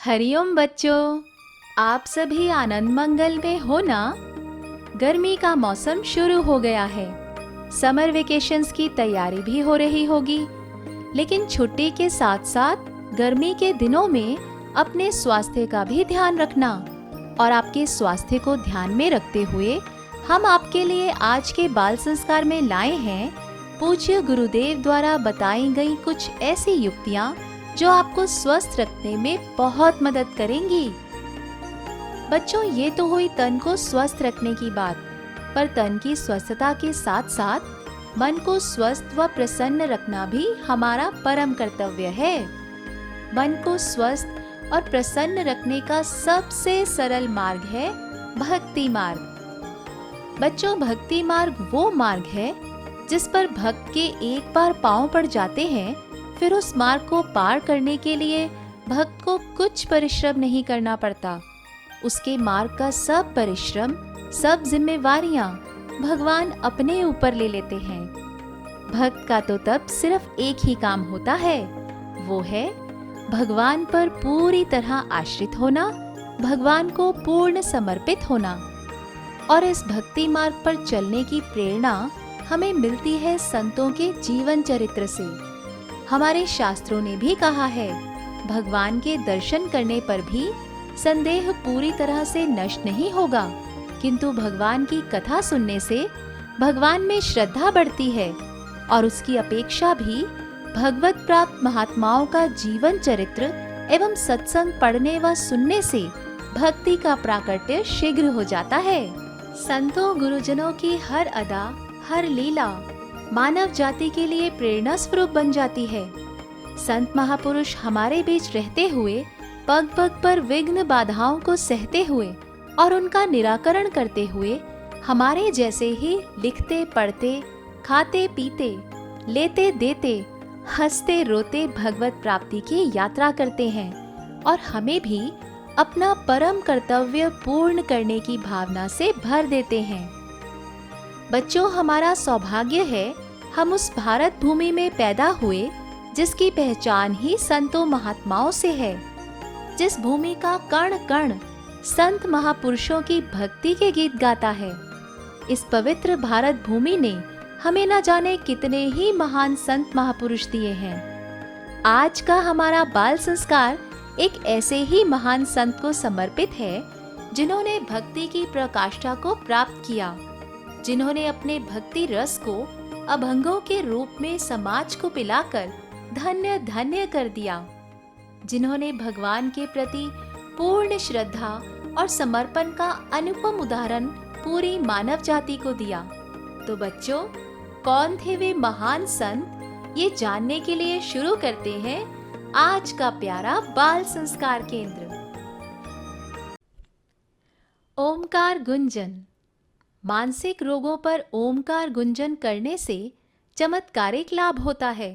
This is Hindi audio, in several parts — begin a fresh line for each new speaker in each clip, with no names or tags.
हरिओम बच्चों, आप सभी आनंद मंगल में हो ना। गर्मी का मौसम शुरू हो गया है। समर वेकेशंस की तैयारी भी हो रही होगी, लेकिन छुट्टी के साथ साथ गर्मी के दिनों में अपने स्वास्थ्य का भी ध्यान रखना। और आपके स्वास्थ्य को ध्यान में रखते हुए हम आपके लिए आज के बाल संस्कार में लाए हैं पूज्य गुरुदेव द्वारा बताई गई कुछ ऐसी युक्तियाँ जो आपको स्वस्थ रखने में बहुत मदद करेंगी। बच्चों, ये तो हुई तन को स्वस्थ रखने की बात, पर तन की स्वस्थता के साथ साथ मन को स्वस्थ व प्रसन्न रखना भी हमारा परम कर्तव्य है। मन को स्वस्थ और प्रसन्न रखने का सबसे सरल मार्ग है भक्ति मार्ग। बच्चों, भक्ति मार्ग वो मार्ग है जिस पर भक्त के एक बार पांव पड़ जाते हैं, फिर उस मार्ग को पार करने के लिए भक्त को कुछ परिश्रम नहीं करना पड़ता। उसके मार्ग का सब परिश्रम, सब जिम्मेवारियां भगवान अपने ऊपर ले लेते हैं। भक्त का तो तब सिर्फ एक ही काम होता है, वो है भगवान पर पूरी तरह आश्रित होना, भगवान को पूर्ण समर्पित होना। और इस भक्ति मार्ग पर चलने की प्रेरणा हमें मिलती है संतों के जीवन चरित्र से। हमारे शास्त्रों ने भी कहा है, भगवान के दर्शन करने पर भी संदेह पूरी तरह से नष्ट नहीं होगा, किंतु भगवान की कथा सुनने से भगवान में श्रद्धा बढ़ती है और उसकी अपेक्षा भी भगवत प्राप्त महात्माओं का जीवन चरित्र एवं सत्संग पढ़ने व सुनने से भक्ति का प्राकट्य शीघ्र हो जाता है। संतों गुरुजनों की हर अदा, हर लीला मानव जाति के लिए प्रेरणा स्वरूप बन जाती है। संत महापुरुष हमारे बीच रहते हुए पग पग पर विघ्न बाधाओं को सहते हुए और उनका निराकरण करते हुए हमारे जैसे ही लिखते पढ़ते, खाते पीते, लेते देते, हंसते रोते भगवत प्राप्ति की यात्रा करते हैं और हमें भी अपना परम कर्तव्य पूर्ण करने की भावना से भर देते हैं। बच्चों, हमारा सौभाग्य है हम उस भारत भूमि में पैदा हुए जिसकी पहचान ही संतों महात्माओं से है, जिस भूमि का कण कण संत महापुरुषों की भक्ति के गीत गाता है। इस पवित्र भारत भूमि ने हमें न जाने कितने ही महान संत महापुरुष दिए हैं। आज का हमारा बाल संस्कार एक ऐसे ही महान संत को समर्पित है जिन्होंने भक्ति की प्रकाष्ठा को प्राप्त किया, जिन्होंने अपने भक्ति रस को अभंगों के रूप में समाज को पिलाकर धन्य धन्य कर दिया, जिन्होंने भगवान के प्रति पूर्ण श्रद्धा और समर्पण का अनुपम उदाहरण पूरी मानव जाति को दिया। तो बच्चों, कौन थे वे महान संत, ये जानने के लिए शुरू करते हैं आज का प्यारा बाल संस्कार केंद्र। ओमकार गुंजन। मानसिक रोगों पर ओमकार गुंजन करने से चमत्कारिक लाभ होता है।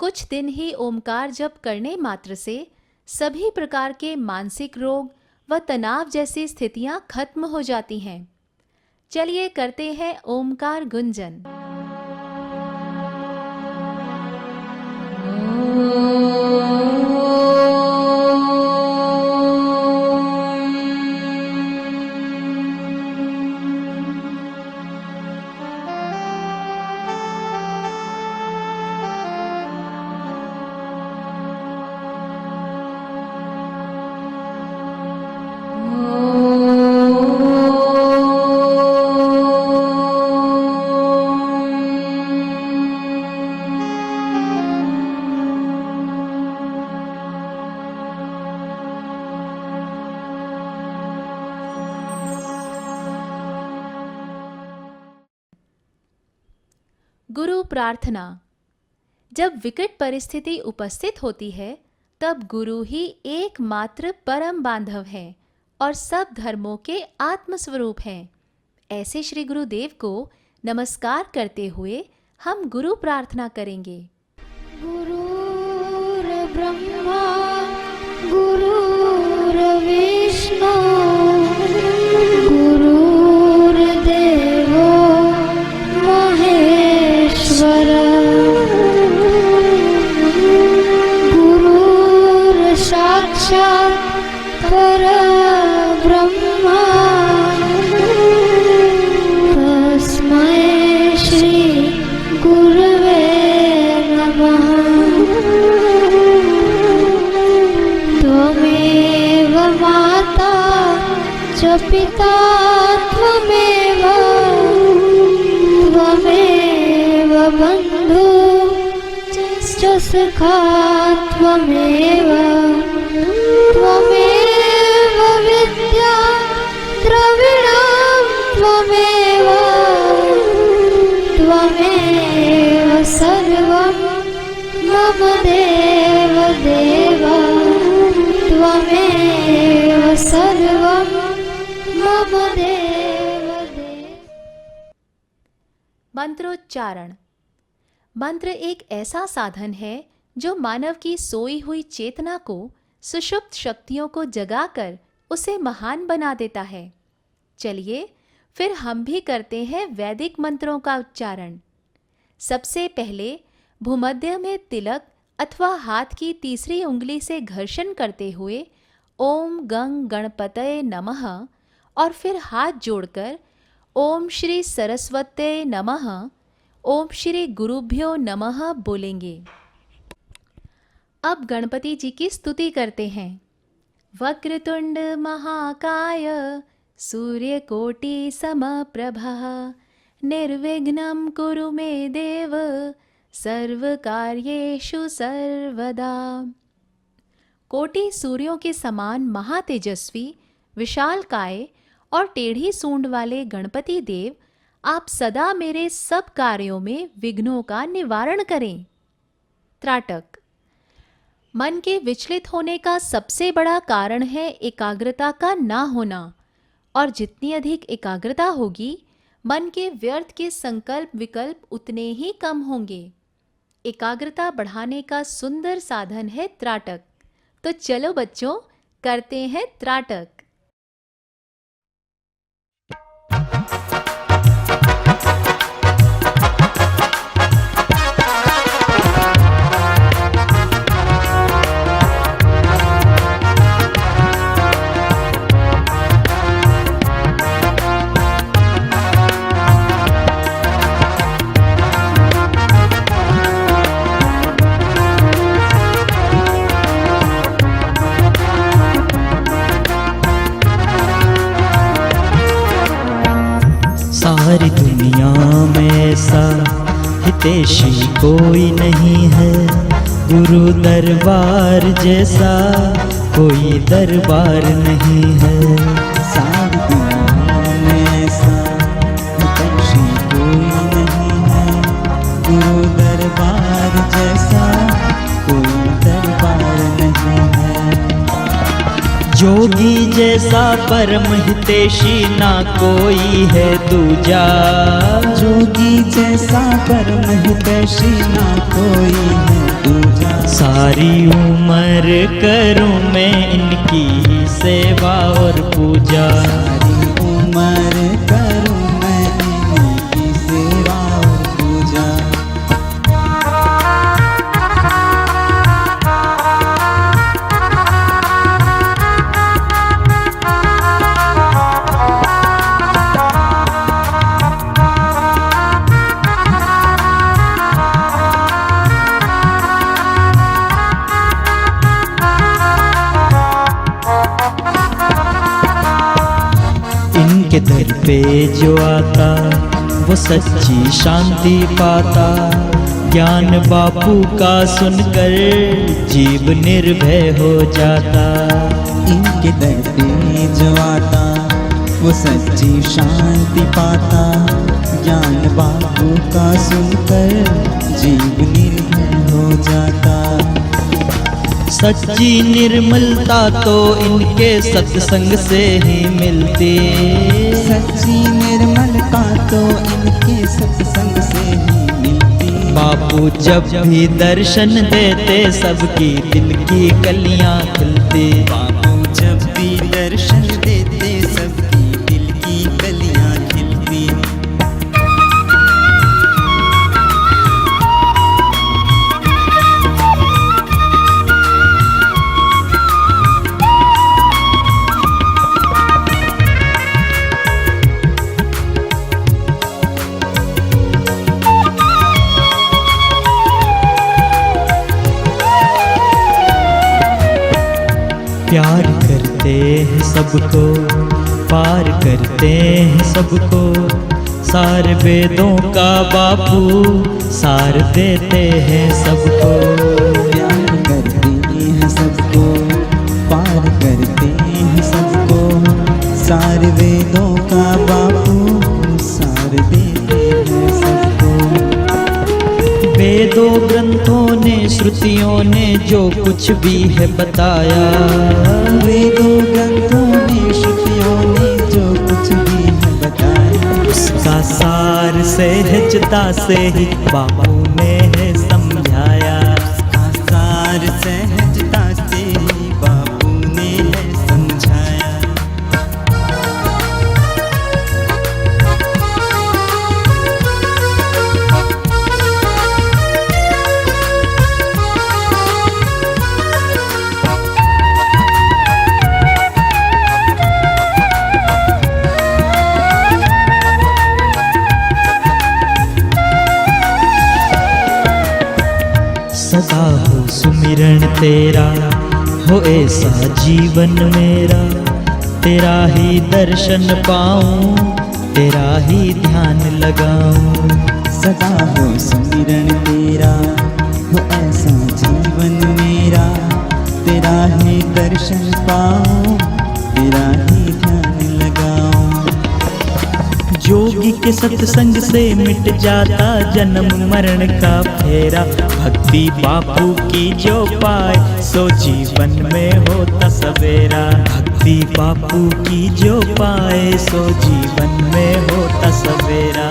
कुछ दिन ही ओमकार जप करने मात्र से सभी प्रकार के मानसिक रोग व तनाव जैसी स्थितियां खत्म हो जाती हैं। चलिए करते हैं ओमकार गुंजन। गुरु प्रार्थना। जब विकट परिस्थिति उपस्थित होती है, तब गुरु ही एकमात्र परम बांधव है और सब धर्मों के आत्मस्वरूप हैं। ऐसे श्री गुरुदेव को नमस्कार करते हुए हम गुरु प्रार्थना करेंगे।
गुरुर्ब्रह्मा गुरुर्विष्णु गुरुर्देवो महेश्वर गुरुर्साक्षात् परब्रह्मा तस्मै श्री गुरवे नमः। त्वमेव माता च पिता त्वमेव त्वमेव बन्धु च सखा त्वमेव त्वमेव विद्या द्रविणं त्वमेव त्वमेव सर्वं मम देव देव त्वमेव सर्वं मम देव देव।
मंत्रोच्चारण। मंत्र एक ऐसा साधन है जो मानव की सोई हुई चेतना को, सुषुप्त शक्तियों को जगाकर उसे महान बना देता है। चलिए फिर हम भी करते हैं वैदिक मंत्रों का उच्चारण। सबसे पहले भूमध्य में तिलक अथवा हाथ की तीसरी उंगली से घर्षण करते हुए ओम गंग गणपतये नमः और फिर हाथ जोड़कर ओम श्री सरस्वत्यै नमः, ओम श्री गुरुभ्यो नमः बोलेंगे। अब गणपति जी की स्तुति करते हैं। वक्रतुंड महाकाय सूर्यकोटि समप्रभः निर्विघ्नं कुरु मे देव सर्वकार्येषु सर्वदा। कोटि सूर्यों के समान महातेजस्वी, विशालकाय और टेढ़ी सूंड वाले गणपति देव, आप सदा मेरे सब कार्यों में विघ्नों का निवारण करें। त्राटक। मन के विचलित होने का सबसे बड़ा कारण है एकाग्रता का ना होना, और जितनी अधिक एकाग्रता होगी मन के व्यर्थ के संकल्प विकल्प उतने ही कम होंगे। एकाग्रता बढ़ाने का सुंदर साधन है त्राटक। तो चलो बच्चों, करते हैं त्राटक।
सारी दुनिया में ऐसा हितैषी कोई नहीं है, गुरु दरबार जैसा कोई दरबार नहीं है।
सारी दुनिया में ऐसा हितैषी कोई नहीं है, गुरु दरबार जैसा कोई दरबार नहीं है।
जोगी जैसा परम हितैषी ना कोई है दूजा,
जोगी जैसा परम हितैषी ना कोई है दूजा।
सारी उम्र करूं मैं इनकी सेवा और पूजा,
सारी उम्र करूं मैं इनकी सेवा और पूजा।
इनके दर पे जो आता वो सच्ची शांति पाता, ज्ञान बापू का सुनकर जीव निर्भय हो जाता।
इनके दर पे जो आता वो सच्ची शांति पाता, ज्ञान बापू का सुनकर जीव निर्भय हो जाता।
सच्ची निर्मलता तो इनके सत्संग से ही मिलती,
सच्ची निर्मलता तो इनके सत्संग से ही मिलती।
बापू जब भी दर्शन देते सबकी दिल की कलियां खिलती,
बापू जब भी दर्शन देते सबकी दिल की कलियां खिलती।
प्यार करते हैं सबको, पार करते हैं सबको, सारे वेदों का बापू सार देते हैं सबको।
प्यार करते हैं सबको, पार करते हैं सबको, सारे वेदों का बापू सार देते हैं सबको।
वेदों ग्रंथों ने, श्रुतियों ने जो कुछ भी है बताया,
वेदों ग्रंथों ने, श्रुतियों ने जो कुछ भी है बताया,
उसका सार सहजता से ही बापू ने है समझाया।
आसार सहजता से ही बापू ने है समझाया।
सदा हो सुमिरन तेरा, हो ऐसा जीवन मेरा, तेरा ही दर्शन पाऊं, तेरा ही ध्यान लगाऊं।
सदा हो सुमिरन तेरा, हो ऐसा जीवन मेरा, तेरा ही दर्शन पाऊं, तेरा ही ध्यान लगाऊं।
जोगी के सत्संग से मिट जाता जन्म मरण का फेरा, भक्ति बापू की जो पाए सो जीवन में होता सवेरा। भक्ति बापू की जो पाए सो जीवन में होता सवेरा।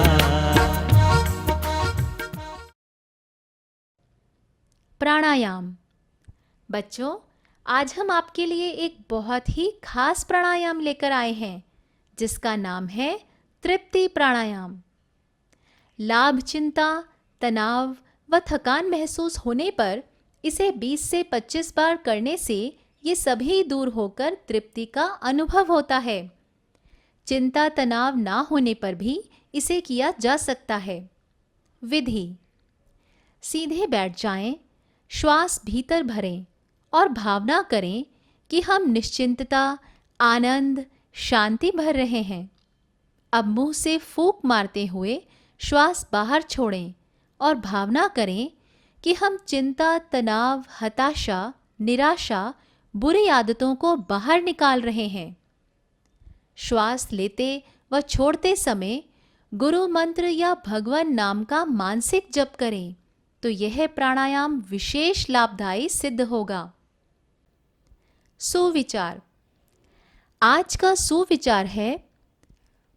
प्राणायाम। बच्चों, आज हम आपके लिए एक बहुत ही खास प्राणायाम लेकर आए हैं जिसका नाम है तृप्ति प्राणायाम। लाभ, चिंता, तनाव व थकान महसूस होने पर इसे 20 से 25 बार करने से ये सभी दूर होकर तृप्ति का अनुभव होता है। चिंता, तनाव ना होने पर भी इसे किया जा सकता है। विधि: सीधे बैठ जाएं, श्वास भीतर भरें और भावना करें कि हम निश्चिंतता, आनंद, शांति भर रहे हैं। अब मुंह से फूंक मारते हुए श्वास बाहर छोड़ें और भावना करें कि हम चिंता, तनाव, हताशा, निराशा, बुरी आदतों को बाहर निकाल रहे हैं। श्वास लेते व छोड़ते समय गुरु मंत्र या भगवान नाम का मानसिक जप करें तो यह प्राणायाम विशेष लाभदायी सिद्ध होगा। सुविचार। आज का सुविचार है: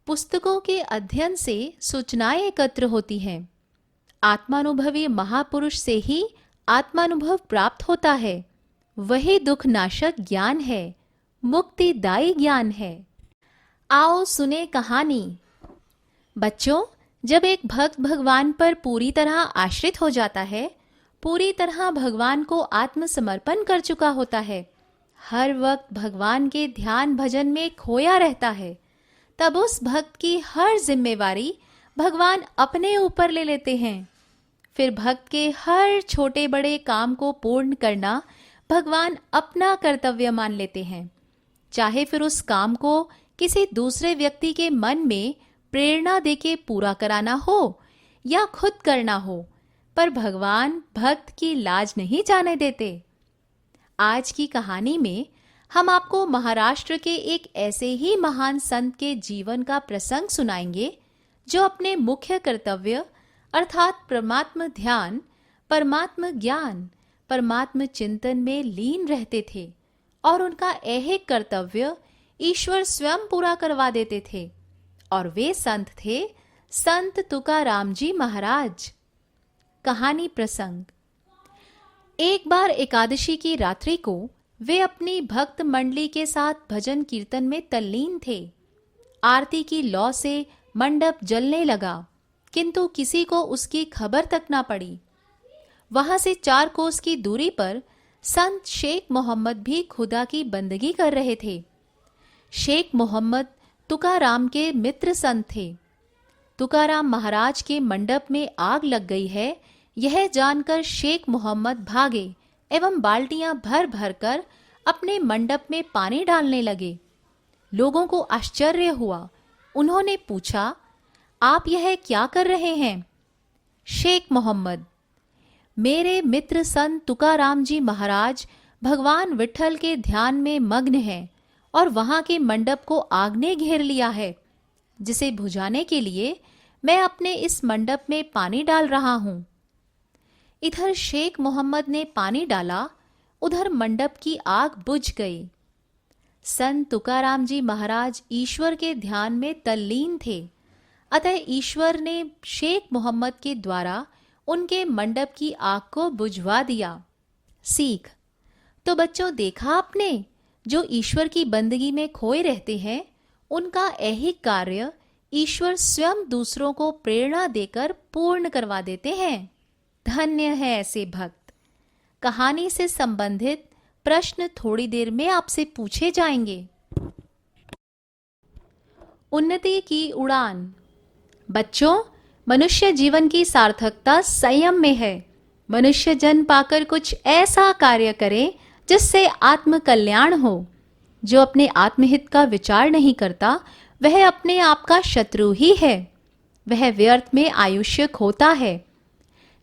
पुस्तकों के अध्ययन से सूचनाएं एकत्र होती हैं। आत्मानुभवी महापुरुष से ही आत्मानुभव प्राप्त होता है। वही दुख नाशक ज्ञान है, मुक्तिदायी ज्ञान है। आओ सुने कहानी। बच्चों, जब एक भक्त भगवान पर पूरी तरह आश्रित हो जाता है, पूरी तरह भगवान को आत्मसमर्पण कर चुका होता है, हर वक्त भगवान के ध्यान भजन में खोया रहता है, तब उस भक्त की हर जिम्मेवारी भगवान अपने ऊपर ले लेते हैं। फिर भक्त के हर छोटे बड़े काम को पूर्ण करना भगवान अपना कर्तव्य मान लेते हैं। चाहे फिर उस काम को किसी दूसरे व्यक्ति के मन में प्रेरणा देके पूरा कराना हो या खुद करना हो, पर भगवान भक्त की लाज नहीं जाने देते। आज की कहानी में हम आपको महाराष्ट्र के एक ऐसे ही महान संत के जीवन का प्रसंग सुनाएंगे जो अपने मुख्य कर्तव्य अर्थात परमात्म ध्यान, परमात्म ज्ञान, परमात्म चिंतन में लीन रहते थे और उनका ऐहिक कर्तव्य ईश्वर स्वयं पूरा करवा देते थे। और वे संत थे संत तुकाराम जी महाराज। कहानी प्रसंग। एक बार एकादशी की रात्रि को वे अपनी भक्त मंडली के साथ भजन कीर्तन में तल्लीन थे। आरती की लौ से मंडप जलने लगा, किंतु किसी को उसकी खबर तक ना पड़ी। वहां से 4 कोस की दूरी पर संत शेख मोहम्मद भी खुदा की बंदगी कर रहे थे। शेख मोहम्मद तुकाराम के मित्र संत थे। तुकाराम महाराज के मंडप में आग लग गई है, यह जानकर शेख मोहम्मद भागे एवं बाल्टियां भर भर कर अपने मंडप में पानी डालने लगे। लोगों को आश्चर्य हुआ। उन्होंने पूछा, आप यह क्या कर रहे हैं? शेख मोहम्मद, मेरे मित्र संत तुकाराम जी महाराज भगवान विठल के ध्यान में मग्न हैं और वहां के मंडप को आग ने घेर लिया है, जिसे बुझाने के लिए मैं अपने इस मंडप में पानी डाल रहा हूं। इधर शेख मोहम्मद ने पानी डाला, उधर मंडप की आग बुझ गई। संत तुकाराम जी महाराज ईश्वर के ध्यान में तल्लीन थे, अतः ईश्वर ने शेख मोहम्मद के द्वारा उनके मंडप की आग को बुझवा दिया। सीख। तो बच्चों, देखा आपने, जो ईश्वर की बंदगी में खोए रहते हैं, उनका ऐहिक कार्य ईश्वर स्वयं दूसरों को प्रेरणा देकर पूर्ण करवा देते हैं। धन्य है ऐसे भक्त। कहानी से संबंधित प्रश्न थोड़ी देर में आपसे पूछे जाएंगे। उन्नति की उड़ान। बच्चों, मनुष्य जीवन की सार्थकता संयम में है। मनुष्य जन्म पाकर कुछ ऐसा कार्य करे जिससे आत्म कल्याण हो। जो अपने आत्महित का विचार नहीं करता, वह अपने आप का शत्रु ही है। वह व्यर्थ में आयुष्य खोता है।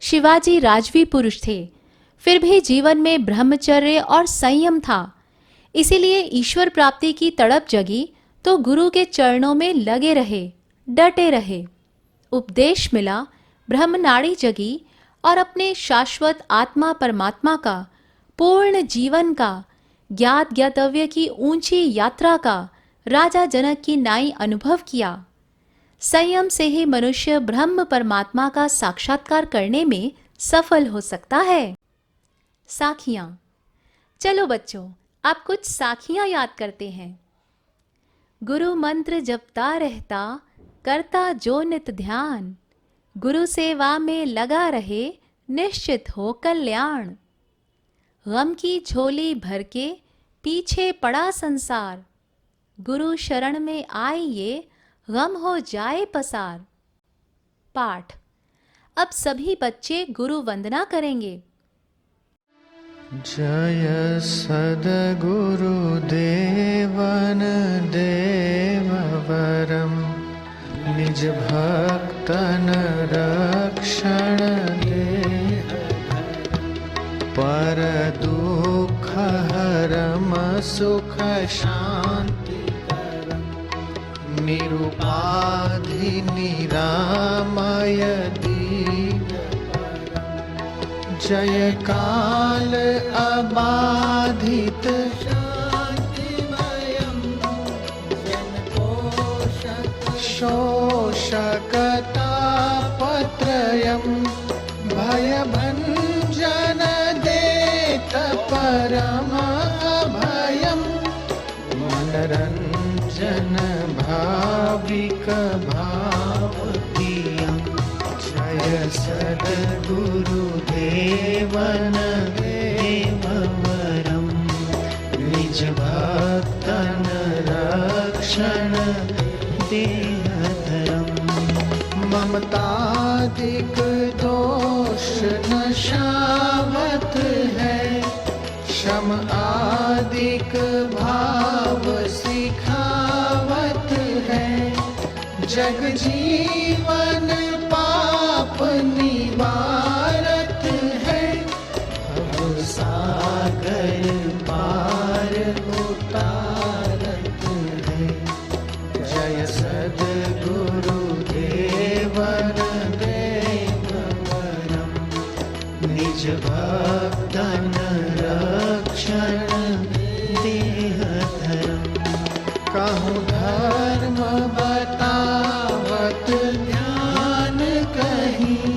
शिवाजी राजवी पुरुष थे, फिर भी जीवन में ब्रह्मचर्य और संयम था। इसीलिए ईश्वर प्राप्ति की तड़प जगी तो गुरु के चरणों में लगे रहे, डटे रहे। उपदेश मिला, ब्रह्मनाड़ी जगी और अपने शाश्वत आत्मा परमात्मा का, पूर्ण जीवन का, ज्ञात ज्ञातव्य की ऊंची यात्रा का राजा जनक की नाई अनुभव किया। संयम से ही मनुष्य ब्रह्म परमात्मा का साक्षात्कार करने में सफल हो सकता है। साखियां। चलो बच्चों, आप कुछ साखियां याद करते हैं। गुरु मंत्र जपता रहता, करता जो नित ध्यान, गुरु सेवा में लगा रहे, निश्चित हो कल्याण। गम की झोली भर के पीछे पड़ा संसार, गुरु शरण में आइए, गम हो जाए पसार। पाठ। अब सभी बच्चे गुरु वंदना करेंगे।
जय सद्गुरु देवन देववरम, निज भक्तन रक्षण दे, पर दुख हरम सुख शांति, निरुपाधि निरामय दीन, जय काल अबाधित शांतिमयम्, शोषकतापत्रयम्, भयभञ्जन देत परम अभयम्, मनरञ्जन भाविक भावतीयम्, जय सद्गुरु देवन देववरम, निज भक्तन रक्षण देहधरम, ममताधिक दोष न शावत है, क्षम आदिक भाव सिखावत है, जग जीवन पाप निवारत है, भव सागर पार उतारत है, जय सद्गुरु देवन देववरम, निज भक्तन रक्षण देहधरम, कहूँ धर्म बतावत ध्यान कहीं,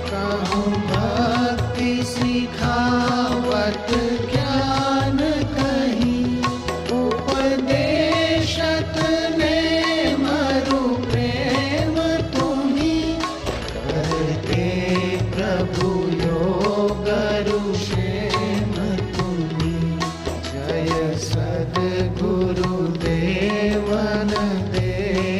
कहूँ भक्ति सिखावत ज्ञान कहीं, उपदेशत ने मरु प्रेम तुम्ही, करते प्रभु योग रुषेम तुम्ही, जय सद्गुरु देवन देव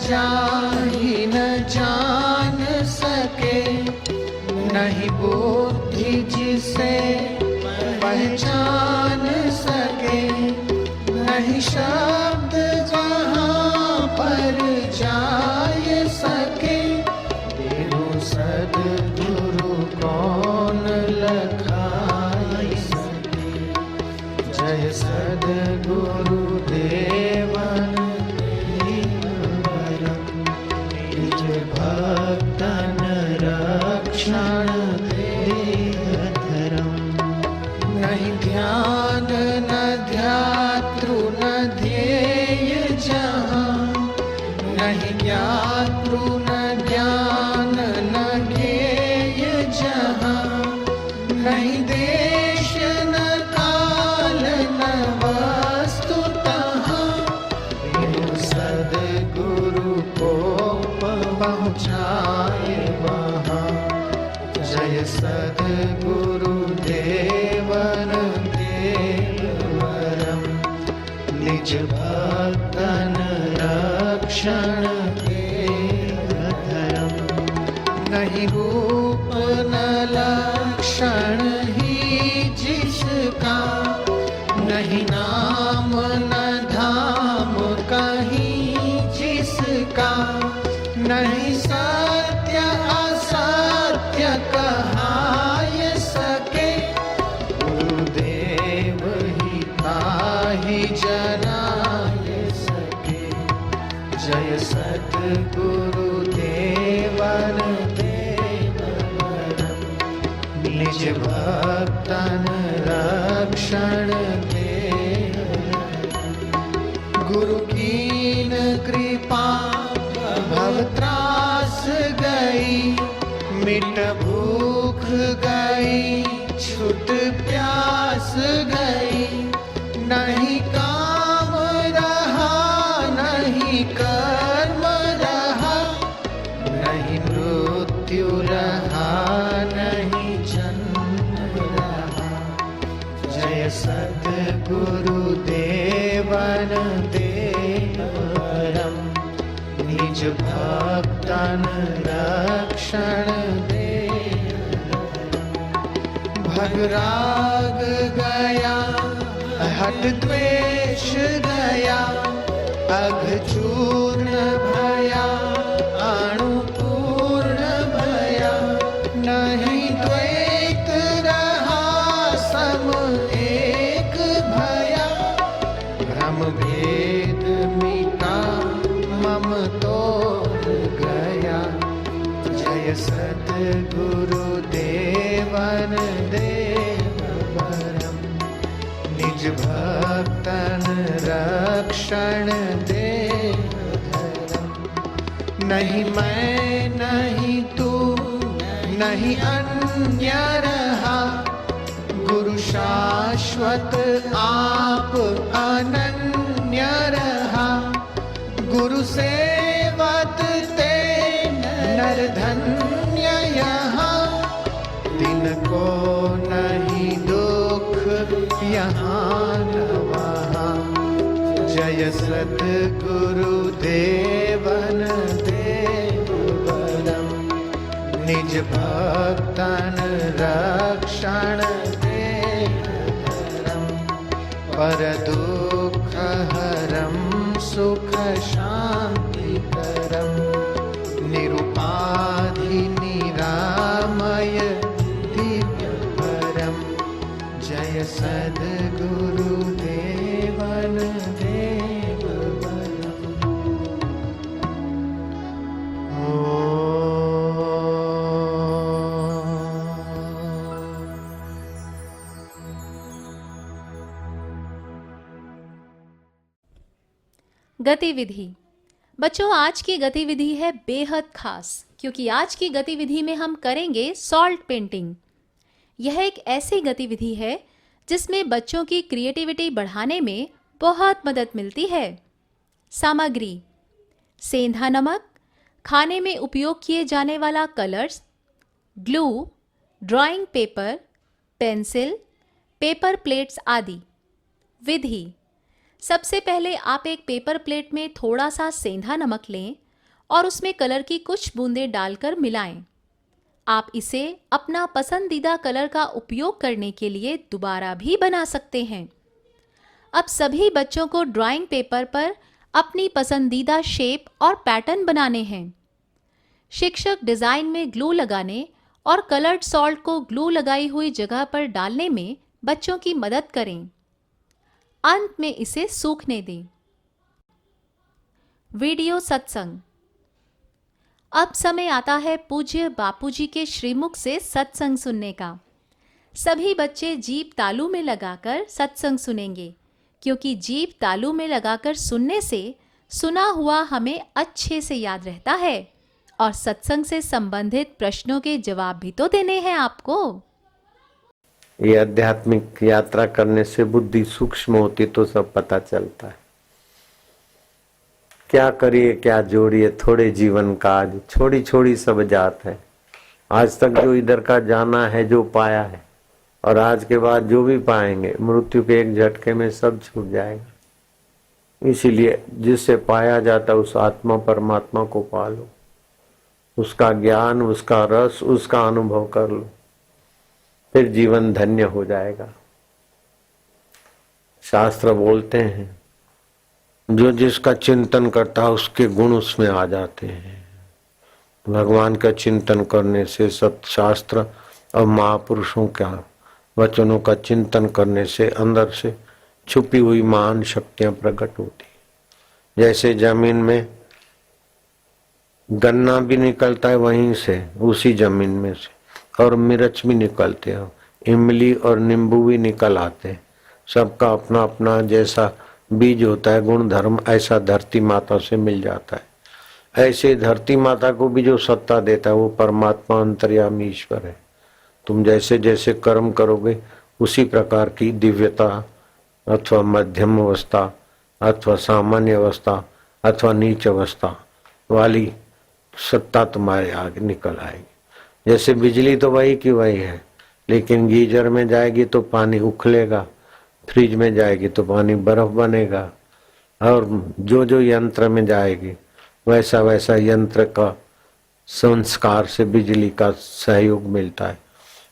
जाहि न जान सके, नहीं बुद्धि जिसे पहचान सके, नहीं शब्द जहाँ पर जाय सके, बिनु सद्गुरु कौन लखाई सके। जय सद्गुरु देवन निज भक्तन रक्षण देह धरम। नहीं ध्यान न ध्यातृ न ध्येय जहाँ, नहीं ज्ञातृ न ज्ञान न ज्ञेय जहाँ, नहीं देश न काल न वस्तु तहाँ, बिनु सद्गुरु को पहुँचाए वहाँ। जय सद्गुरु देवन देवरम, निज भक्तन रक्षण देह धरम। नहीं रूप न लक्षण ही जिसका, नहीं नाम न धाम कहीं जिसका, नहीं सत्य असत्य कहाय सके, गुरुदेव ही ताहि जनाय सके। जय सद्गुरु देवन देवरम, निज भक्तन रक्षण देह। गुरु कीन कृपा भव त्रास गई, मिट भूख गई छुट प्यास गई, नहीं काम रहा नहीं कर्म रहा, नहीं मृत्यु रहा नहीं जन्म रहा। जय सद्गुरु देवन देवरम, निज भक्तन रक्षण देह। भगराग गया हट द्वेष गया, अघ चूर्ण भया अणुपूर्ण भया, नहीं द्वैत रहा सम एक भया, भ्रम भेद मिटा मम तोड़ गया। जय सद्गुरु देवन देवरम, निज भक्तन रक्षण देह धरम। नहीं मैं नहीं तू नहीं अन्य रहा, गुरु शाश्वत आप अनन्य रहा, गुरु सेवत ते नर धन्य यहाँ, दिन को नहीं दुख यहाँ न वहाँ। जय सद्गुरु देवन देवरम, निज भक्तन रक्षण देह धरम। पर दुख हरम सुख शांति करम, निरुपाधि निरामय दिव्य परम। जय सद्गुरु देवन देवरम।
गतिविधि। बच्चों, आज की गतिविधि है बेहद खास, क्योंकि आज की गतिविधि में हम करेंगे सॉल्ट पेंटिंग। यह एक ऐसी गतिविधि है जिसमें बच्चों की क्रिएटिविटी बढ़ाने में बहुत मदद मिलती है। सामग्री: सेंधा नमक, खाने में उपयोग किए जाने वाला colours, glue, drawing paper, pencil, paper plates आदि। विधि: सबसे पहले आप एक पेपर प्लेट में थोड़ा सा सेंधा नमक लें और उसमें कलर की कुछ बूंदें डालकर मिलाएं। आप इसे अपना पसंदीदा कलर का उपयोग करने के लिए दोबारा भी बना सकते हैं। अब सभी बच्चों को ड्राइंग पेपर पर अपनी पसंदीदा शेप और पैटर्न बनाने हैं। शिक्षक डिज़ाइन में ग्लू लगाने और कलर्ड सॉल्ट को ग्लू लगाई हुई जगह पर डालने में बच्चों की मदद करें। अंत में इसे सूखने दें। वीडियो सत्संग। अब समय आता है पूज्य बापूजी के श्रीमुख से सत्संग सुनने का। सभी बच्चे जीभ तालू में लगाकर सत्संग सुनेंगे, क्योंकि जीभ तालू में लगाकर सुनने से सुना हुआ हमें अच्छे से याद रहता है और सत्संग से संबंधित प्रश्नों के जवाब भी तो देने हैं आपको।
ये आध्यात्मिक यात्रा करने से बुद्धि सूक्ष्म होती तो सब पता चलता है। क्या करिए क्या जोड़िए, थोड़े जीवन का आज छोड़ी छोड़ी सब जात है। आज तक जो इधर का जाना है, जो पाया है, और आज के बाद जो भी पाएंगे, मृत्यु के एक झटके में सब छूट जाएगा। इसीलिए जिससे पाया जाता उस आत्मा परमात्मा को पालो, उसका ज्ञान, उसका रस, उसका अनुभव कर लो, फिर जीवन धन्य हो जाएगा। शास्त्र बोलते हैं जो जिसका चिंतन करता है उसके गुण उसमें आ जाते हैं। भगवान का चिंतन करने से, सत्शास्त्र और महापुरुषों का वचनों का चिंतन करने से अंदर से छुपी हुई महान शक्तियां प्रकट होती। जैसे जमीन में गन्ना भी निकलता है वहीं से, उसी जमीन में से, और मिर्च भी निकलते हैं, इमली और नींबू भी निकल आते हैं। सबका अपना अपना जैसा बीज होता है, गुण धर्म, ऐसा धरती माता से मिल जाता है। ऐसे धरती माता को भी जो सत्ता देता है वो परमात्मा अंतर्यामी ईश्वर है। तुम जैसे जैसे कर्म करोगे उसी प्रकार की दिव्यता अथवा मध्यम अवस्था अथवा सामान्य अवस्था अथवा नीच अवस्था वाली सत्ता तुम्हारे आगे निकल आएगी। जैसे बिजली तो वही की वही है, लेकिन गीजर में जाएगी तो पानी उखलेगा, फ्रिज में जाएगी तो पानी बर्फ बनेगा, और जो जो यंत्र में जाएगी वैसा वैसा यंत्र का संस्कार से बिजली का सहयोग मिलता है।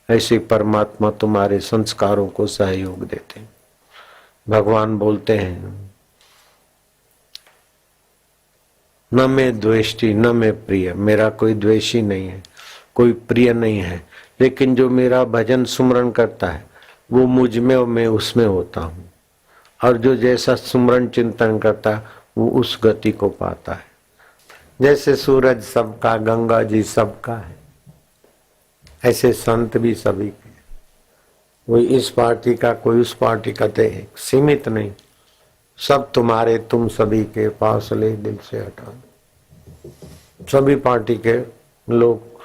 ऐसे परमात्मा तुम्हारे संस्कारों को सहयोग देते हैं। भगवान बोलते हैं न मैं द्वेष्टि न मैं प्रिय, मेरा कोई द्वेषी नहीं है, कोई प्रिय नहीं है, लेकिन जो मेरा भजन सुमरण करता है वो मुझ में और मैं उसमें होता हूँ, और जो जैसा सुमरण चिंतन करता है वो उस गति को पाता है। जैसे सूरज सबका, गंगा जी सबका है, ऐसे संत भी सभी के। कोई इस पार्टी का, कोई उस पार्टी का, सीमित नहीं, सब तुम्हारे, तुम सभी के फासले दिल से हटा। सभी पार्टी के लोग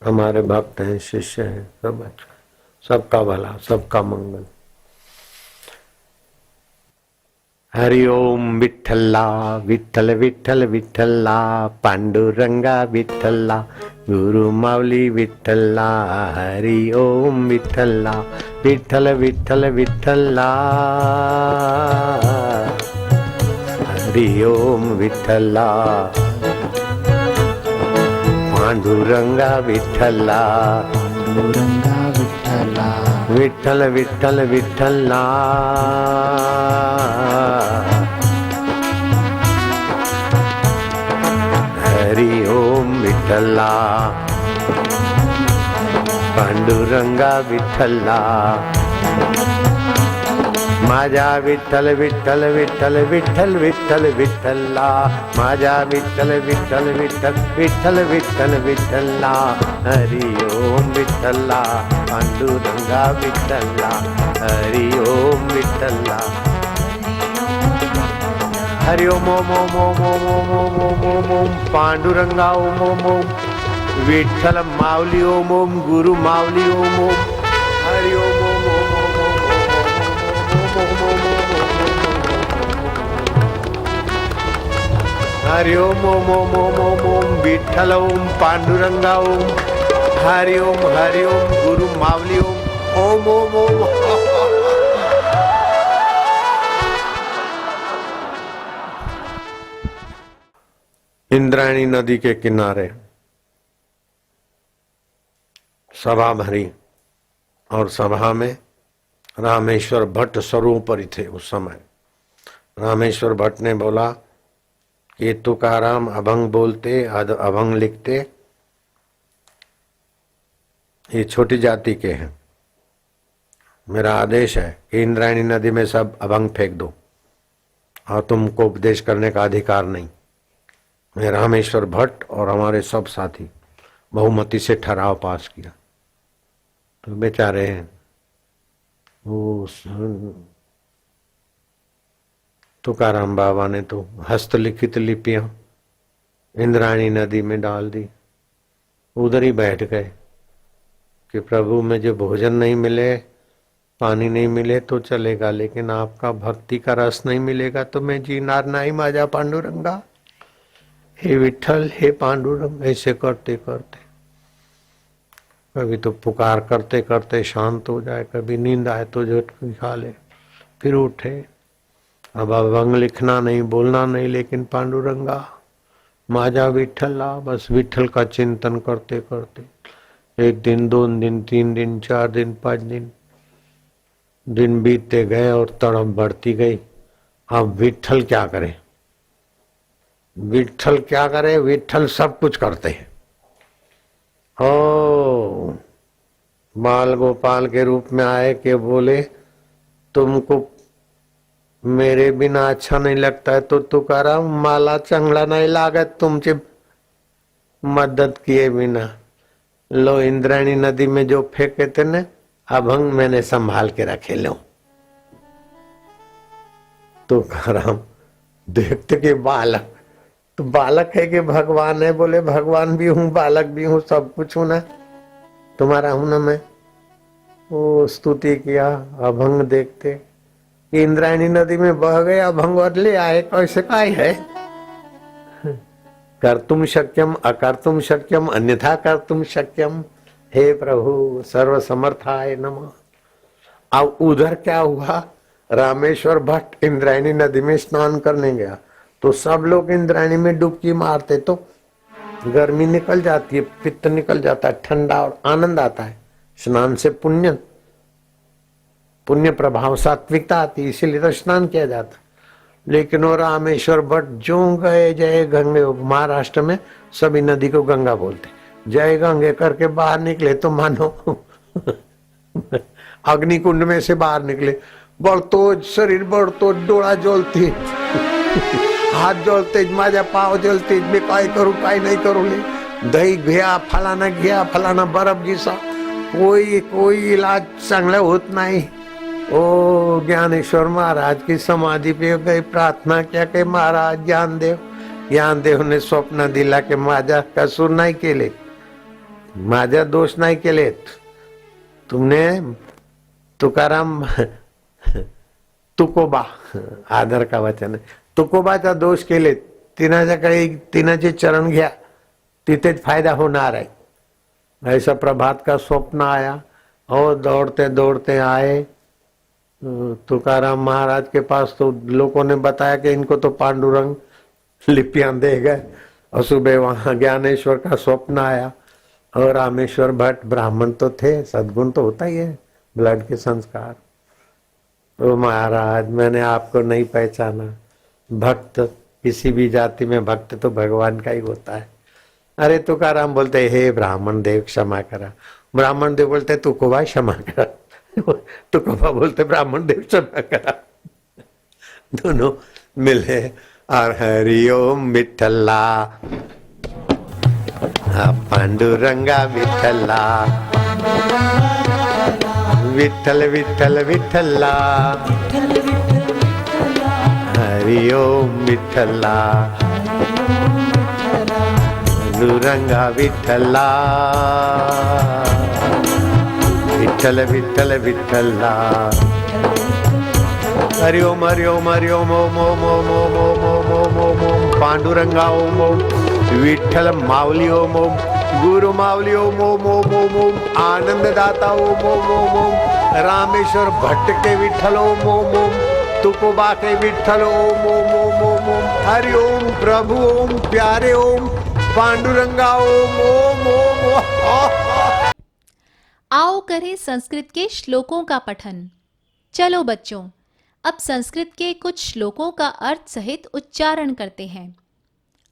हमारे भक्त हैं, शिष्य हैं, सब अच्छा, सबका भला, सबका मंगल। हरि ओम विठ्ठला, विठ्ठल विठ्ठल विठ्ठला, पांडुरंगा विठ्ठला, गुरु माऊली विठ्ठला। हरि ओम विठ्ठला, विठ्ठल विठ्ठल विठ्ठला, हरि ओम विठ्ठला, पांडुरंगा विठ्ठला,
पांडुरंगा विठ्ठला,
विठ्ठल विठ्ठल विठ्ठला, हरि ओम विठ्ठला, पांडुरंगा विठ्ठला, माझा विठ्ठल विठ्ठल विठ्ठल विठ्ठल विठ्ठल विठ्ठला, माझा विठ्ठल विठ्ठल विठ्ठल विठ्ठल विठ्ठल विठ्ठला, हरि ओम विठ्ठला, पांडुरंगा विठ्ठला, हरि ओम विठ्ठला, हरि ओम ओम ओम ओम ओम ओम ओम ओम ओम, पांडुरंगा ओम ओम ओम, विठ्ठल माऊली ओम ओम, गुरु माऊली ओम ओम, हरि ओम ओम ओम ओम ओम हरि ओम ओम ओम ओम ओम ओम, विठ्ठल ओम, पांडुरंगा ओम, हरि ओम गुरु माऊली ओम ओम ओम ओम। इंद्रायणी नदी के किनारे सभा भरी और सभा में रामेश्वर भट्ट सर्वोपरि थे। उस समय रामेश्वर भट्ट ने बोला कि तुकाराम अभंग बोलते, अभंग लिखते, ये छोटी जाति के हैं। मेरा आदेश है कि इंद्रायणी नदी में सब अभंग फेंक दो और तुमको उपदेश करने का अधिकार नहीं। मैं रामेश्वर भट्ट और हमारे सब साथी बहुमति से ठहराव पास किया। तो बेचारे वो तुकाराम बाबा ने तो हस्तलिखित लिपियां इंद्रायणी नदी में डाल दी। उधर ही बैठ गए कि प्रभु मुझे भोजन नहीं मिले, पानी नहीं मिले तो चलेगा, लेकिन आपका भक्ति का रस नहीं मिलेगा तो मैं जीनार नहीं। माजा पांडुरंगा, हे विठल, हे पांडुरंग। ऐसे करते करते कभी तो पुकार करते करते शांत हो जाए, कभी नींद आए तो झटकी खा ले, फिर उठे। अब अभंग लिखना नहीं, बोलना नहीं, लेकिन पांडुरंगा, माजा विठला, बस विठल का चिंतन करते करते 1 दिन, 2 दिन, 3 दिन, 4 दिन, 5 दिन बीतते गए और तड़प बढ़ती गई। अब विठल क्या करे, विठल क्या करे, विठल सब कुछ करते हैं। ओ बाल गोपाल के रूप में आए के बोले तुमको मेरे बिना अच्छा नहीं लगता है तो तुकाराम माला चंगला नहीं लागत तुमसे मदद किए बिना। लो इंद्रायणी नदी में जो फेंके थे न अभंग मैंने संभाल के रखे। लो तुकाराम देखते के बालक, तो बालक है कि भगवान है? बोले भगवान भी हूँ, बालक भी हूँ, सब कुछ हूं ना, तुम्हारा हूं ना मैं। वो स्तुति किया। अभंग देखते इंद्रायणी नदी में बह गए, अभंग और ले आए। कैसे काय है? कर्तुम शक्यम अकर्तुम शक्यम अन्यथा कर्तुम शक्यम। हे प्रभु सर्व समर्थाय नमः। अब उधर क्या हुआ, रामेश्वर भट्ट इंद्रायणी नदी में स्नान करने गया तो सब लोग इंद्रायणी में डुबकी मारते तो गर्मी निकल जाती है, पित्त निकल जाता है, ठंडा और आनंद आता है। स्नान से पुण्य प्रभाव, सात्विकता आती है, इसीलिए तो स्नान किया जाता। लेकिन वो रामेश्वर भट्ट जो गए जय गंगे, महाराष्ट्र में सभी नदी को गंगा बोलते, जय गंगे करके बाहर निकले तो मानो अग्निकुंड में से बाहर निकले। बढ़तो शरीर बढ़तो, डोळा जलते, हाथ जलते, माझ्या पाव जलते, मी काय करू काय नहीं करू। ले दही घ्या, फलाना बर्फ जैसा कोई इलाज चांगला होत नहीं। ओ ज्ञानेश्वर महाराज की समाधि पे गई, प्रार्थना किया कि महाराज ज्ञानदेव ने स्वप्न दिला कि माझा कसूर नहीं केले, माझा दोष नहीं केले, तुमने तुकाराम तुकोबा आदर का वचन आहे, तुकोबाचा दोष केले, तिनाचे चरण घ्या, तिथेच फायदा होणार है। ऐसा प्रभात का स्वप्न आया और दौड़ते दौड़ते आए तुकाराम महाराज के पास। तो लोगों ने बताया कि इनको तो पांडुरंग लिपियां दे गए। और सुबह वहां ज्ञानेश्वर का स्वप्न आया और रामेश्वर भट्ट ब्राह्मण तो थे, सद्गुण तो होता ही है, ब्लड के संस्कार। तो महाराज मैंने आपको नहीं पहचाना, भक्त किसी भी जाति में भक्त तो भगवान का ही होता है। अरे तुकाराम बोलते हे ब्राह्मण देव क्षमा करा, ब्राह्मण देव बोलते तुकोबा क्षमा करा, तुकोबा बोलते ब्राह्मण देव क्षमा करा। दोनों मिले और हरि ओम विठला पांडुरंगा विठला, विठल विठल विठला, हरि ओम विठला पांडुरंगा विठला, विठल विठल विठला। हरि ओम हरि ओम हरि ओम ओम ओम ओम ओम ओम ओम ओम ओम ओम पांडुरंगा ओम ओम, विठल मावली ओम ओम, गुरु मावली ओम ओम ओम ओम ओम, आनंददाता ओम ओम ओम ओम, रामेश्वर भट्ट के विठल ओम ओम ओम, तुकोबाके विठ्ठल ओम ओम ओम ओम ओम हरि ओम प्रभु ओम प्यारे ओम पांडुरंगा ओम ओम ओम ओम।
आओ करें संस्कृत के श्लोकों का पठन। चलो बच्चों, अब संस्कृत के कुछ श्लोकों का अर्थ सहित उच्चारण करते हैं।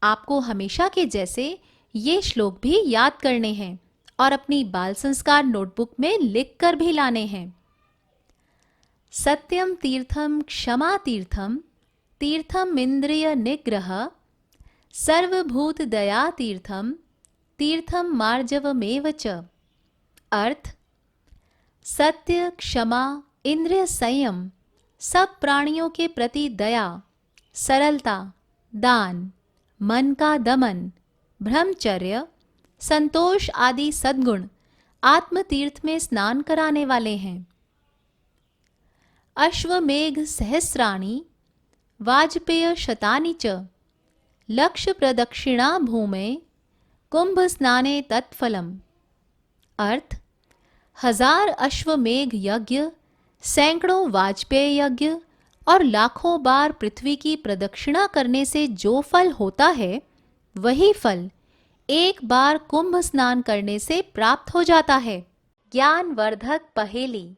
आपको हमेशा के जैसे ये श्लोक भी याद करने हैं और अपनी बाल संस्कार नोटबुक में लिख कर भी लाने हैं। सत्यम तीर्थम क्षमा तीर्थम तीर्थम इंद्रिय निग्रह सर्वभूत दया तीर्थम तीर्थम मार्जवमेव च। अर्थ: सत्य, क्षमा, इंद्रिय संयम, सब प्राणियों के प्रति दया, सरलता, दान, मन का दमन, ब्रह्मचर्य, संतोष आदि सद्गुण आत्म तीर्थ में स्नान कराने वाले हैं। अश्वमेघ सहस्राणि वाजपेय शतानि च लक्ष्य प्रदक्षिणा भूमे कुंभ स्नाने तत्फलम। अर्थ: 1000 अश्वमेघ यज्ञ, सैकड़ों वाजपेय यज्ञ और लाखों बार पृथ्वी की प्रदक्षिणा करने से जो फल होता है, वही फल एक बार कुंभ स्नान करने से प्राप्त हो जाता है। ज्ञानवर्धक पहेली।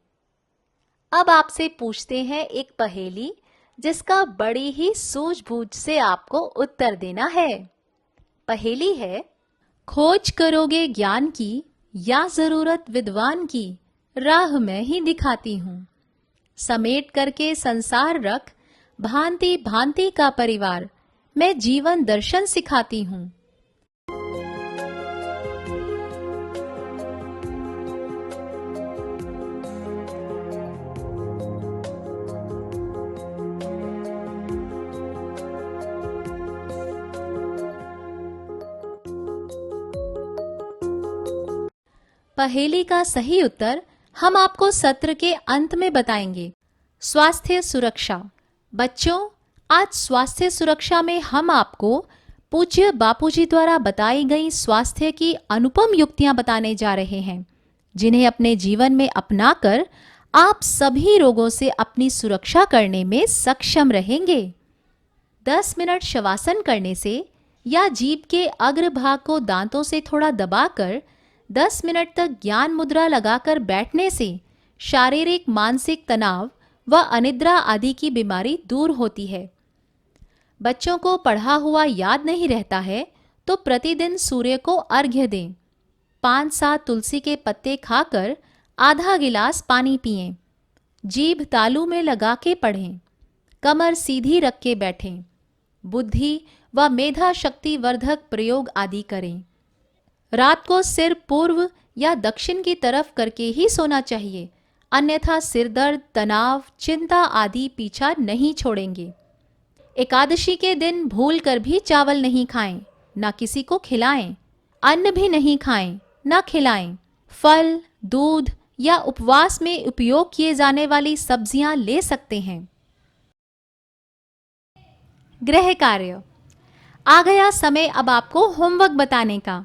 अब आपसे पूछते हैं एक पहेली जिसका बड़ी ही सूझबूझ से आपको उत्तर देना है। पहेली है: खोज करोगे ज्ञान की या जरूरत विद्वान की, राह मैं ही दिखाती हूँ। समेट करके संसार रख, भांति भांति का परिवार, मैं जीवन दर्शन सिखाती हूँ। पहेली का सही उत्तर हम आपको सत्र के अंत में बताएंगे। स्वास्थ्य सुरक्षा। बच्चों, आज स्वास्थ्य सुरक्षा में हम आपको पूज्य बापूजी द्वारा बताई गई स्वास्थ्य की अनुपम युक्तियां बताने जा रहे हैं, जिन्हें अपने जीवन में अपनाकर आप सभी रोगों से अपनी सुरक्षा करने में सक्षम रहेंगे। 10 मिनट शवासन करने से या जीभ के अग्रभाग को दांतों से थोड़ा दबाकर 10 मिनट तक ज्ञान मुद्रा लगाकर बैठने से शारीरिक मानसिक तनाव व अनिद्रा आदि की बीमारी दूर होती है। बच्चों को पढ़ा हुआ याद नहीं रहता है तो प्रतिदिन सूर्य को अर्घ्य दें। 5-7 तुलसी के पत्ते खाकर आधा गिलास पानी पिएं। जीभ तालू में लगा के पढ़ें। कमर सीधी रख के बैठें। बुद्धि व मेधा शक्ति वर्धक प्रयोग आदि करें। रात को सिर पूर्व या दक्षिण की तरफ करके ही सोना चाहिए, अन्यथा सिर दर्द, तनाव, चिंता आदि पीछा नहीं छोड़ेंगे। एकादशी के दिन भूल कर भी चावल नहीं खाएं, ना किसी को खिलाएं। अन्न भी नहीं खाएं, ना खिलाएं। फल, दूध या उपवास में उपयोग किए जाने वाली सब्जियां ले सकते हैं। गृह कार्य। आ गया समय अब आपको होमवर्क बताने का।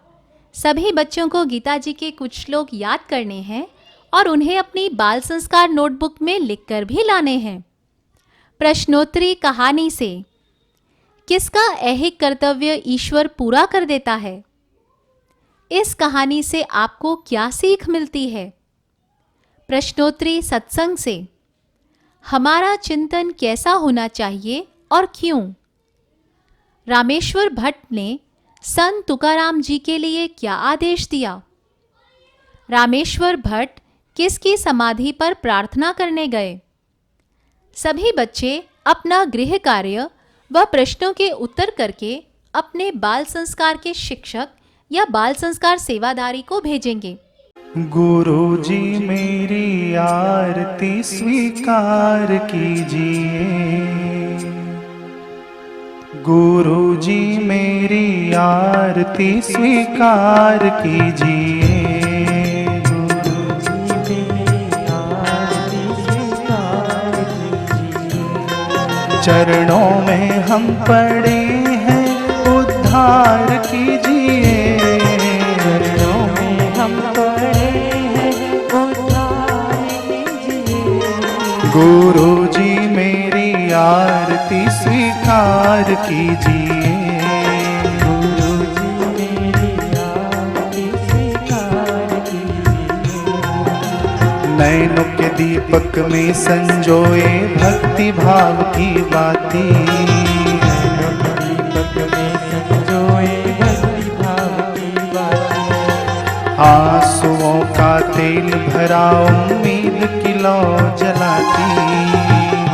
सभी बच्चों को गीता जी के कुछ श्लोक याद करने हैं और उन्हें अपनी बाल संस्कार नोटबुक में लिखकर भी लाने हैं। प्रश्नोत्तरी कहानी से किसका ऐहिक कर्तव्य ईश्वर पूरा कर देता है? इस कहानी से आपको क्या सीख मिलती है? प्रश्नोत्तरी सत्संग से हमारा चिंतन कैसा होना चाहिए और क्यों? रामेश्वर भट्ट ने संत तुकाराम जी के लिए क्या आदेश दिया? रामेश्वर भट्ट किसकी समाधि पर प्रार्थना करने गए? सभी बच्चे अपना गृह कार्य व प्रश्नों के उत्तर करके अपने बाल संस्कार के शिक्षक या बाल संस्कार सेवादारी को भेजेंगे।
गुरुजी मेरी आरती स्वीकार कीजिए। गुरुजी मेरी आरती स्वीकार कीजिए।
गुरुजी मेरी आरती स्वीकार कीजिए।
चरणों में हम पड़े हैं, उद्धार कीजिए।
चरणों में हम पड़े हैं, उद्धार कीजिए।
गुरुजी मेरी स्वीकार कीजिए।
गुरु जी मेरी आरती स्वीकार कीजिए।
नैनों के दीपक में संजोए भक्ति भाव की बातें,
दीपक में संजोए भक्ति भाव की बातें।
आंसुओं का तेल भरा उम्मीद की लौ जलाती,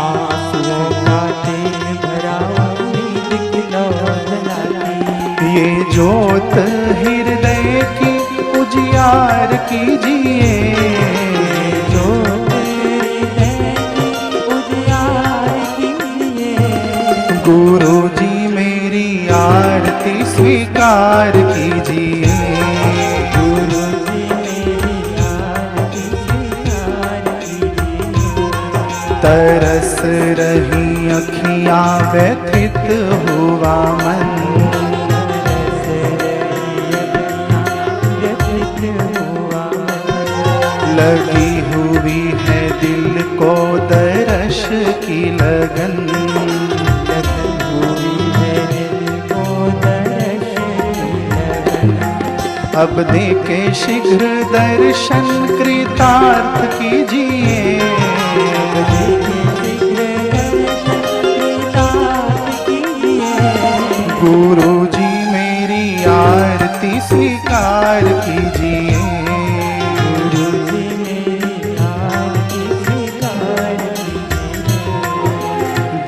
आंसुओं का तेल भरा उम्मीद की लौ जलाती।
ये ज्योत हृदय की उजियार कीजिए।
ज्योत हृदय की उजियार कीजिए।
गुरु जी मेरी आरती स्वीकार कीजिए।
गुरु जी मेरी आरती स्वीकार कीजिए।
तरस रही अखियां व्यथित हुआ मन, लगी हुई है दिल को दर्श की लगन। अब देखे शीघ्र दर्शन कृतार्थ कीजिए। गुरु जी मेरी आरती स्वीकार कीजिए।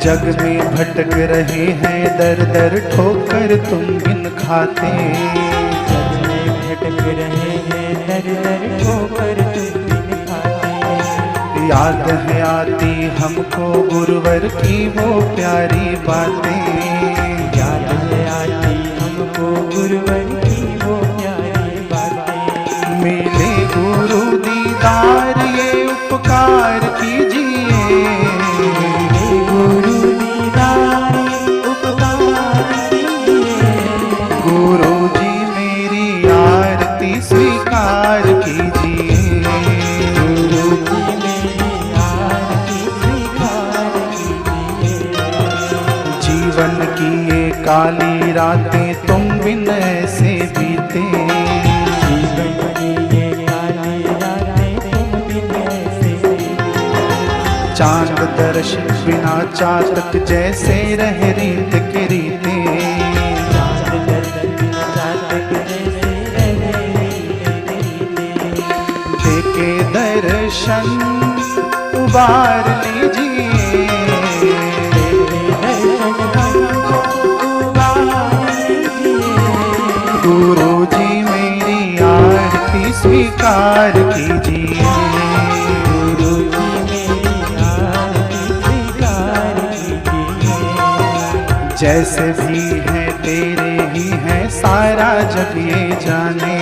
जग में भटक रहे हैं दर दर ठोकर तुम बिन खाते,
भटक रहे हैं दर दर ठोकर तुम बिन खाते।
याद है आती हमको गुरुवर की वो प्यारी बातें,
याद है आती हमको गुरुवर की वो प्यारी बातें।
मिले गुरु दीदार ये उपकार कीजिए।
गुरु दीदार उपकार कीजिए।
गुरु जी मेरी आरती स्वीकार कीजिए।
गुरु जी मेरी आरती स्वीकार कीजिए।
जीवन की ये काली रातें तुम बिन ऐसे बीते,
जीवन की ये काली रातें तुम बिन ऐसे बीते।
चांद दर्श बिना चातक जैसे रह रीत के रीते।
चाँद दर्शन बिना चातक जैसे रहे रीते।
देखे दर्शन उबार लीजिए। गुरु जी मेरी आरती स्वीकार कीजिए।
गुरु जी मेरी आरती स्वीकार कीजिए।
जैसे भी है तेरे ही है सारा जग ये जाने।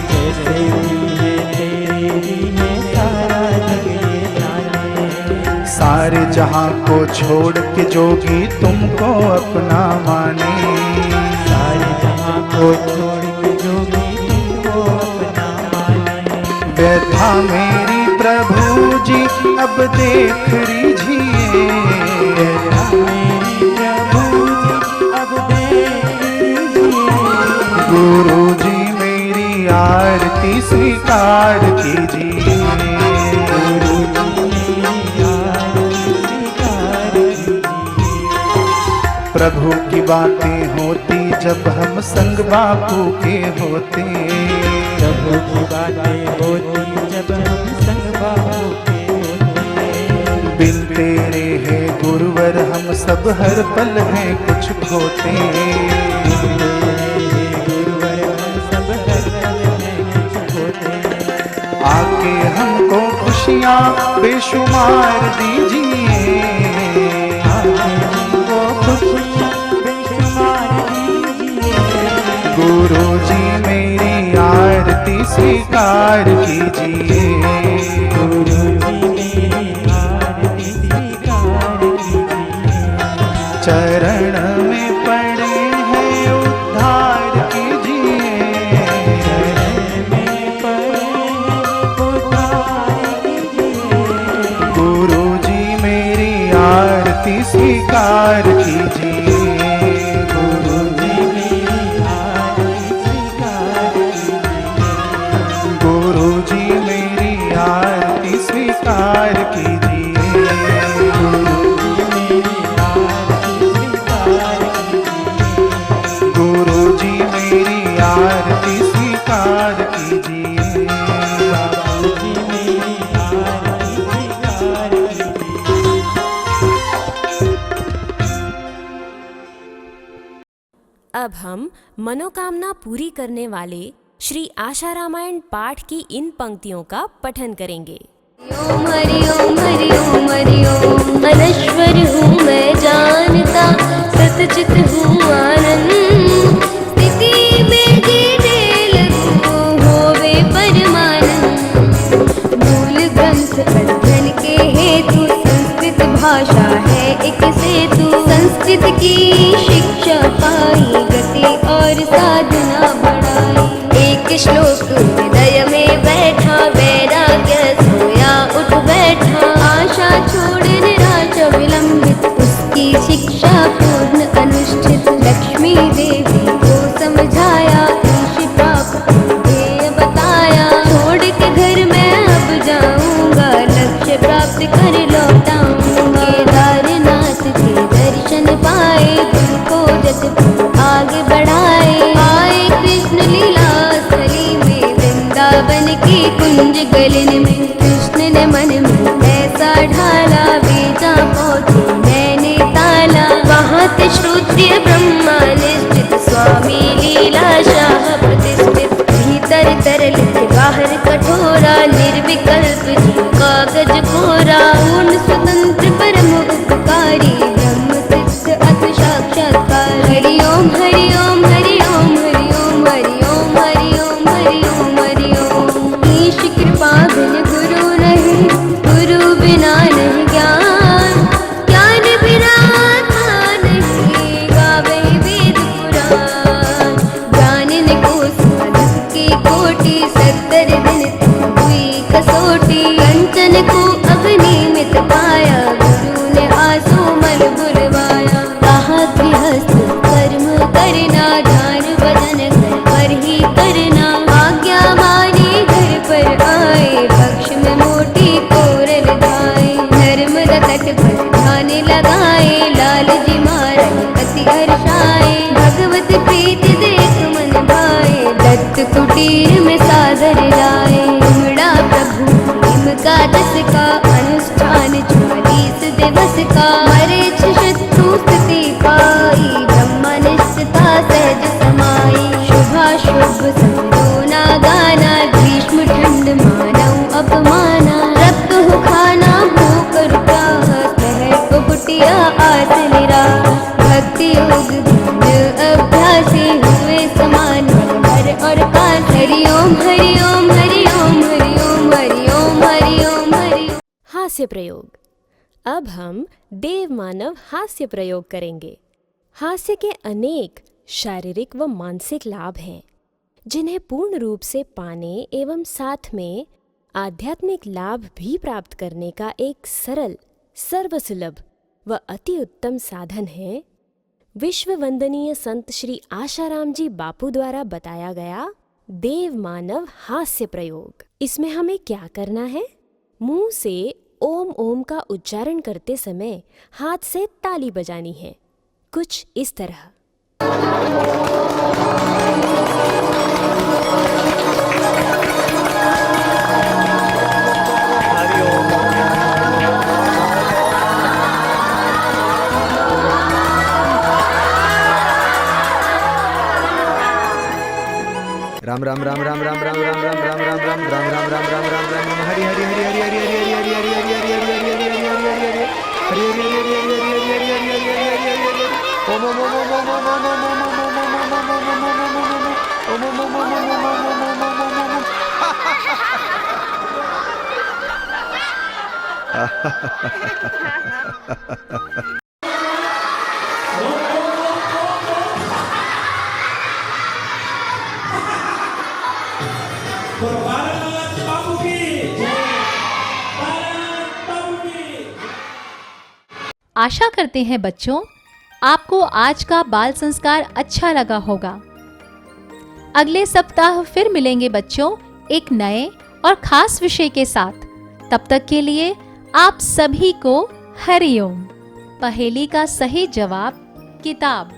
जैसे भी है तेरे ही है सारा जग ये जाने।
सारे जहां को छोड़ के जोगी तुमको अपना माने।
सारे जहां को छोड़ के जोगी तुमको अपना माने।
व्यथा मेरी प्रभु जी अब देख लीजिए।
मेरी प्रभु जी अब देख लीजिए।
गुरु जी मेरी आरती स्वीकार कीजिए।
गुरु जी मेरी आरती स्वीकार कीजिए।
प्रभु की बातें होती जब हम संग बापू के होते।
प्रभु की बातें होती जब हम संग बाबू के होते।
बिन तेरे है गुरुवर हम सब हर पल है कुछ खोते।
गुरुवर हम सब हर पल में कुछ खोते।
आके हमको खुशियाँ बेशुमार दीजिए।
हमको खुशियाँ बेशुमार दीजिए।
गुरु जी मेरी आरती स्वीकार कीजिए।
गुरु जी मेरी आरती स्वीकार कीजिए।
चरण में पड़े हैं उद्धार कीजिए।
चरण में पड़े उद्धार कीजिए।
गुरु जी मेरी आरती स्वीकार कीजिए। आरती स्वीकार कीजिए।
बापूजी मेरी आरती स्वीकार कीजिए।
अब हम मनोकामना पूरी करने वाले श्री आशा रामायण पाठ की इन पंक्तियों का पठन करेंगे।
ओम हरि ओम हरि ओम हरि ओम। अनश्वर हूँ मैं जानता, सतचित हूँ आनंद। स्थिति में जीने लगूं, होवे परमानंद। मूल ग्रंथ अध्ययन के हेतु संस्कृत भाषा है एक सेतु। संस्कृत की शिक्षा पाई, गति और साधना बढ़ाई। एक श्लोक हृदय में बैठा, वैराग्य सोया उठ बैठा। आशा छोड़ निराशा विलंबित, उसकी शिक्षा पूर्ण अनुष्ठित। लक्ष्मी देवी को समझाया, ईश प्राप्त ध्येय बताया। छोड़ के घर मैं अब जाऊंगा, लक्ष्य प्राप्त कर लौटाऊंगा। केदारनाथ के दर्शन पाए, गुरु को जत आगे बढ़ाए। आए कृष्ण लीला स्थली में, वृंदावन की कुंज गलिन में। कृष्ण ने मन में ऐसा ढाला, बेचा पहुँचे मैंने ताला। वहाँ थे श्रोत्रिय ब्रह्मा निश्चित, स्वामी लीला शाह प्रतिष्ठित। भीतर तरल थे बाहर कठोरा, निर्विकल्प जी कागज कोरा। पूर्ण स्वतंत्र परम उपकारी, ब्रह्म सिद्ध अथ साक्षात्कार। हरि ओम हरि ओम हरि ओम हरि ओम हरि ओम हरि ओम हरि ओम हरि ओम। ईश कृपा बिन गुरु नहीं, गुरु बिना नहीं ज्ञान। ज्ञान बिना आत्मा नहीं, गावे वेद पुराण। जानने को साधक की कोटि, 70 दिन तक हुई कसौटी। कंचन को अग्निमित पाया, गुरु ने आंसू मल बुलवाया। कहा गृहस्थ कर्म करना, ध्यान भजन घर पर ही करना। आज्ञा मानी घर पर आए, पक्ष में मोटी कोरल धाए। नर्मदा तट पर ध्यान लगाए, लाल जी महाराज अति हर्षाए। भगवत प्रीति देख मन भाए, दत्त कुटीर में सादर लाए। उमड़ा प्रभु प्रेम का दस का, अनुष्ठान 40 दिवस का। मरे शत्रु स्थिति पाई, ब्रह्मनिष्ठता सहज समाई। शुभाशुभ समझोना गाना, ग्रीष्म ठंड मानव अपमाना। रक्त हो खाना भूख प्यास, लहर को कुटिया आस निराश। भक्ति योग ध्यान अभ्यासी, हुए समान हर और काश। हरि ओम हरि ओम हरि ओम हरि ओम हरि ओम हरि ओम हरि ओम।
हास्य प्रयोग। अब हम देव मानव हास्य प्रयोग करेंगे। हास्य के अनेक शारीरिक व मानसिक लाभ हैं, जिन्हें पूर्ण रूप से पाने एवं साथ में आध्यात्मिक लाभ भी प्राप्त करने का एक सरल, सर्वसुलभ व अति उत्तम साधन है विश्व वंदनीय संत श्री आशाराम जी बापू द्वारा बताया गया देव मानव हास्य प्रयोग। इसमें हमें क्या करना है? मुंह से ओम ओम का उच्चारण करते समय हाथ से ताली बजानी है, कुछ इस तरह।
राम राम राम राम राम राम राम राम राम राम राम राम राम राम राम राम राम राम हरि हरि हरि हरि हरि हरि हरि हरि हरि हरि हरि हरि हरि हरि हरि हरि ओम ओम ओम ओम ओम ओम ओम
आशा करते हैं बच्चों आपको आज का बाल संस्कार अच्छा लगा होगा। अगले सप्ताह फिर मिलेंगे बच्चों एक नए और खास विषय के साथ। तब तक के लिए आप सभी को हरिओम। पहेली का सही जवाब किताब।